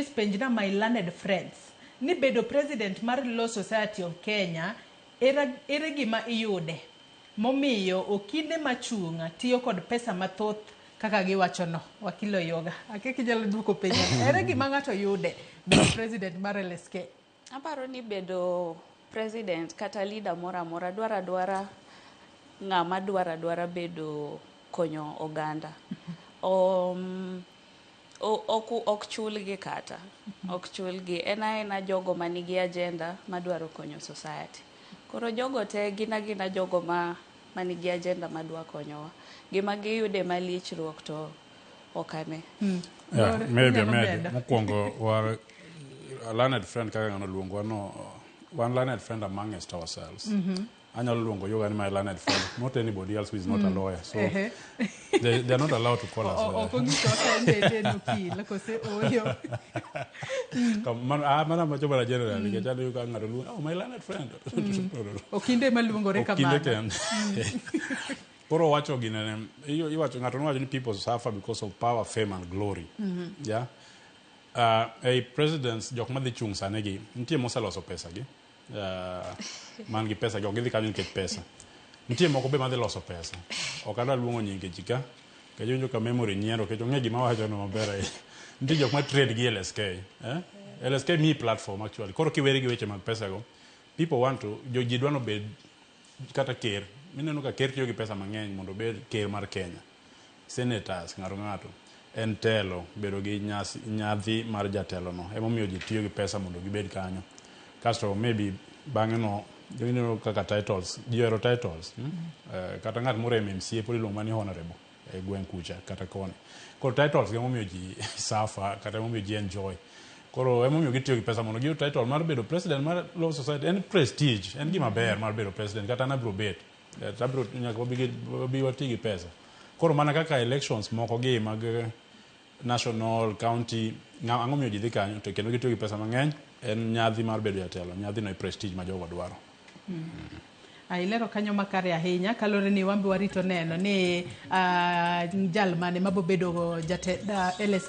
penjna my learned friends ni bedo president mar Law Society of Kenya ere gima iyude momiyo okinde machunga tiyo kod pesa mathoth kaka giwacho no wakilo yoga akeki jalo duko penja ere gima ngato yude bedo president mar LSK. Aparo ni bedo president kata leader mora dwara ng'ama dwara bedo konyo oganda. Ok chulgi kata. Ok chulgi. Ena jogo manigi agenda madwaro konyo society. Koro jogo te gina jogo manigi agenda madwa konyowa. Gima giyude malichruok to okane. Maybe mokwongo war a learned friend kaka ngano luongo no one learned friend amongst ourselves. Anyalo luongo yoga ni my learned friend, not anybody else who is not a lawyer. So they are not allowed to call us. Mana macho bala general ni kajalo yoga ngado luongo oh my learned friend. Okinde maluongo re kamano. Koro wacho ginene iwacho ngato wacho ni people suffer because of power, fame and glory. Yeah. A presidents jok madhi chung sanegi nitie moseloso pesa gi man gi pesa gi gidhi kanyo nikech pesa nitie moko be madhi loso pesa ok adwa luongo nyinge jika kajonjo ka memory nyiero kecho ng'e gima wacho no maber nitie jok ma trade gi LSK LSK mi platform actually koro kiweri gi weche mag pesa go people want to ji dwano bed kata ker mineno ka ker tiyo gi pesa mang'eny mondo bed ker mar Kenya senators ngato en telo bedo gi nyadhi mar jatelo no emomiyo ji tiyo gi pesa mondo gibed kanyo kasto maybe bang'e no jogineno kaka titles jiero titles kata ng'at moro MMCA poli luongo mani honorable e gweng' kucha kata kone koro titles emomiyo ji suffer kata emomiyo ji enjoy koro emomiyo gitiyo gi pesa mondo giyud title mar bedo president mar Law Society en prestige en gima ber mar bedo president kata nabro bet tabro nyaka bi wati gi pesa koro mana kaka elections moko gi mag national county ang'o miyo ji dhi kanyo to kendo gitiyo gi pesa mang'eny en nyadhi mar bedo jatelo nyadhi no e prestige ma jogo dwaro. Ilero kanyo makare ahinya kalore ni wambi warito neno ni jal mane mabo bedo jatelo LSK